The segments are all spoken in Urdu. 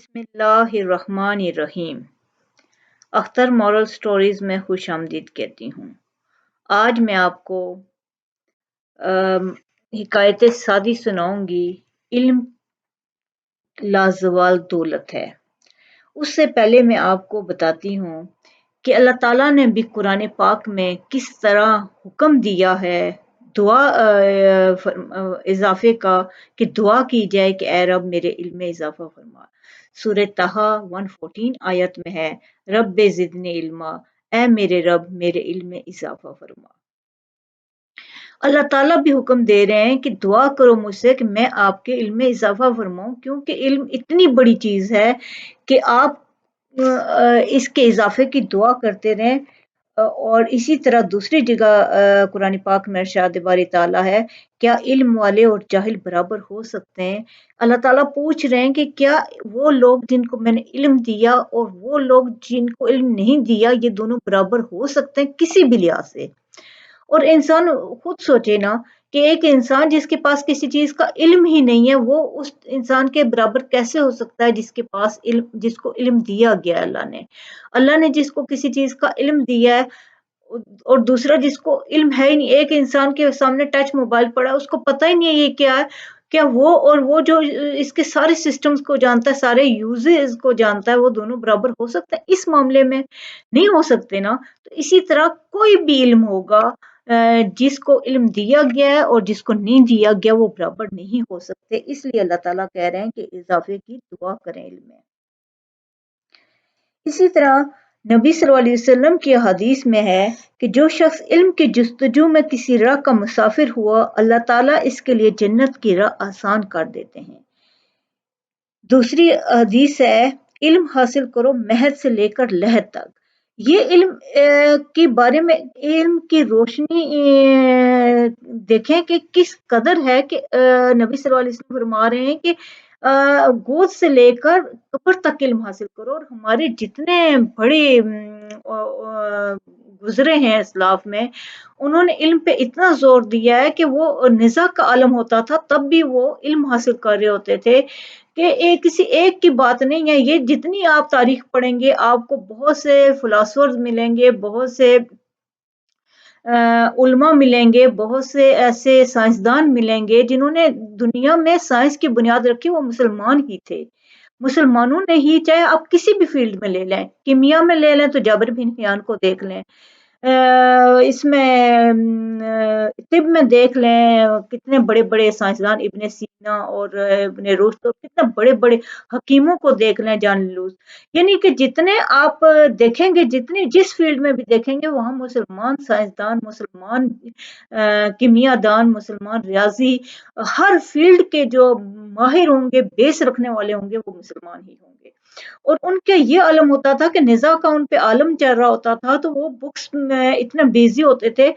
بسم اللہ الرحمن الرحیم۔ اختر مورل سٹوریز میں خوش آمدید کہتی ہوں۔ آج میں آپ کو حکایت سادی سناؤں گی۔ علم لازوال دولت ہے۔ اس سے پہلے میں آپ کو بتاتی ہوں کہ اللہ تعالیٰ نے بھی قرآن پاک میں کس طرح حکم دیا ہے دعا اضافے کا، کہ دعا کی جائے کہ اے رب میرے علم میں اضافہ فرما۔ سورہ طٰہٰ 114 آیت میں ہے، رب زدنی علما، اے میرے رب میرے علم میں اضافہ فرما۔ اللہ تعالیٰ بھی حکم دے رہے ہیں کہ دعا کرو مجھ سے کہ میں آپ کے علم میں اضافہ فرماؤں، کیونکہ علم اتنی بڑی چیز ہے کہ آپ اس کے اضافے کی دعا کرتے رہیں۔ اور اسی طرح دوسری جگہ قرآن پاک میں ارشاد باری تعالیٰ ہے، کیا علم والے اور جاہل برابر ہو سکتے ہیں؟ اللہ تعالیٰ پوچھ رہے ہیں کہ کیا وہ لوگ جن کو میں نے علم دیا اور وہ لوگ جن کو علم نہیں دیا، یہ دونوں برابر ہو سکتے ہیں کسی بھی لحاظ سے؟ اور انسان خود سوچے نا کہ ایک انسان جس کے پاس کسی چیز کا علم ہی نہیں ہے، وہ اس انسان کے برابر کیسے ہو سکتا ہے جس کے پاس علم، جس کو علم دیا گیا ہے اللہ نے جس کو کسی چیز کا علم دیا ہے، اور دوسرا جس کو علم ہے ہی نہیں۔ ایک انسان کے سامنے ٹچ موبائل پڑا ہے، اس کو پتہ ہی نہیں ہے یہ کیا ہے، کیا وہ اور وہ جو اس کے سارے سسٹمز کو جانتا ہے، سارے یوزز کو جانتا ہے، وہ دونوں برابر ہو سکتے ہیں؟ اس معاملے میں نہیں ہو سکتے نا۔ تو اسی طرح کوئی بھی علم ہوگا، جس کو علم دیا گیا ہے اور جس کو نہیں دیا گیا، وہ برابر نہیں ہو سکتے۔ اس لیے اللہ تعالیٰ کہہ رہے ہیں کہ اضافے کی دعا کریں علم میں۔ اسی طرح نبی صلی اللہ علیہ وسلم کی حدیث میں ہے کہ جو شخص علم کی جستجو میں کسی راہ کا مسافر ہوا، اللہ تعالیٰ اس کے لیے جنت کی راہ آسان کر دیتے ہیں۔ دوسری حدیث ہے، علم حاصل کرو مہد سے لے کر لحد تک۔ یہ علم کے بارے میں علم کی روشنی دیکھیں کہ کس قدر ہے کہ نبی صلی اللہ علیہ وسلم فرما رہے ہیں کہ گود سے لے کر قبر تک علم حاصل کرو۔ اور ہمارے جتنے بڑے گزرے ہیں اسلاف میں، انہوں نے علم پہ اتنا زور دیا ہے کہ وہ نزاع کا عالم ہوتا تھا تب بھی وہ علم حاصل کر رہے ہوتے تھے، کہ کسی ایک کی بات نہیں ہے۔ یہ جتنی آپ تاریخ پڑھیں گے، آپ کو بہت سے فلاسفرز ملیں گے، بہت سے علماء ملیں گے، بہت سے ایسے سائنسدان ملیں گے جنہوں نے دنیا میں سائنس کی بنیاد رکھی، وہ مسلمان ہی تھے۔ مسلمانوں نے ہی، چاہے آپ کسی بھی فیلڈ میں لے لیں، کیمیا میں لے لیں تو جابر بن حیان کو دیکھ لیں، اس میں طب میں دیکھ لیں کتنے بڑے بڑے سائنسدان، ابن سینا اور ابن رشد، اور کتنے بڑے بڑے حکیموں کو دیکھ لیں، جان لوز۔ یعنی کہ جتنے آپ دیکھیں گے، جتنے جس فیلڈ میں بھی دیکھیں گے، وہاں مسلمان سائنسدان، مسلمان کیمیا دان، مسلمان ریاضی، ہر فیلڈ کے جو ماہر ہوں گے، بیس رکھنے والے ہوں گے، وہ مسلمان ہی ہوں گے۔ اور ان کے یہ عالم ہوتا تھا کہ نزاع کا ان پہ عالم چل رہا ہوتا تھا، تو وہ بکس میں اتنے بیزی ہوتے تھے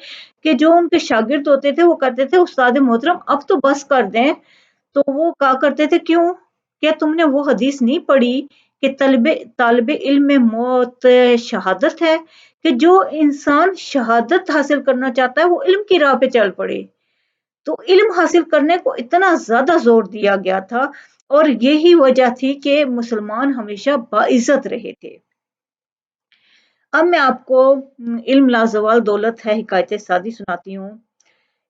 کہ جو ان کے شاگرد ہوتے تھے وہ کہتے تھے، استاد محترم اب تو بس کر دیں۔ تو وہ کہا کرتے تھے، کیوں؟ کیا تم نے وہ حدیث نہیں پڑھی کہ طالب علم میں موت شہادت ہے؟ کہ جو انسان شہادت حاصل کرنا چاہتا ہے، وہ علم کی راہ پہ چل پڑے۔ تو علم حاصل کرنے کو اتنا زیادہ زور دیا گیا تھا، اور یہی وجہ تھی کہ مسلمان ہمیشہ باعزت رہے تھے۔ اب میں آپ کو علم لازوال دولت ہے حکایت سادی سناتی ہوں۔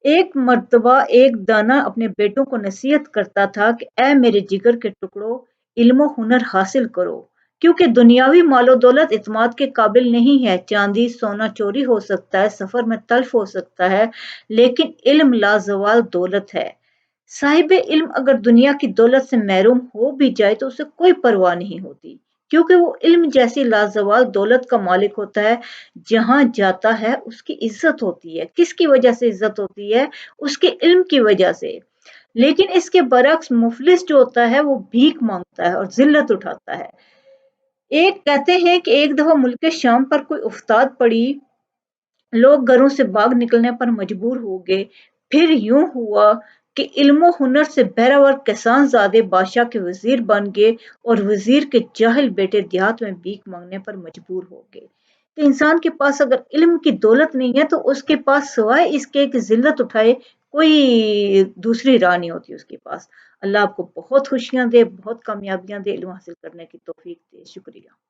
ایک مرتبہ ایک دانا اپنے بیٹوں کو نصیحت کرتا تھا کہ اے میرے جگر کے ٹکڑوں، علم و ہنر حاصل کرو، کیونکہ دنیاوی مال و دولت اعتماد کے قابل نہیں ہے۔ چاندی سونا چوری ہو سکتا ہے، سفر میں تلف ہو سکتا ہے، لیکن علم لازوال دولت ہے۔ صاحب علم اگر دنیا کی دولت سے محروم ہو بھی جائے تو اسے کوئی پرواہ نہیں ہوتی، کیونکہ وہ علم جیسی لازوال دولت کا مالک ہوتا ہے۔ جہاں جاتا ہے اس کی عزت ہوتی ہے۔ کس کی وجہ سے عزت ہوتی ہے؟ اس کے علم کی وجہ سے۔ لیکن اس کے برعکس مفلس جو ہوتا ہے، وہ بھیک مانگتا ہے اور ذلت اٹھاتا ہے۔ ایک کہتے ہیں کہ ایک دفعہ ملک شام پر کوئی افتاد پڑی، لوگ گھروں سے باغ نکلنے پر مجبور ہو گئے۔ پھر یوں ہوا کہ علم و ہنر سے بہرور کسان زادے بادشاہ کے وزیر بن گئے، اور وزیر کے جاہل بیٹے دیہات میں بھیک مانگنے پر مجبور ہو گئے۔ کہ انسان کے پاس اگر علم کی دولت نہیں ہے تو اس کے پاس سوائے اس کے کہ ذلت اٹھائے کوئی دوسری راہ نہیں ہوتی اس کے پاس۔ اللہ آپ کو بہت خوشیاں دے، بہت کامیابیاں دے، علم حاصل کرنے کی توفیق دے۔ شکریہ۔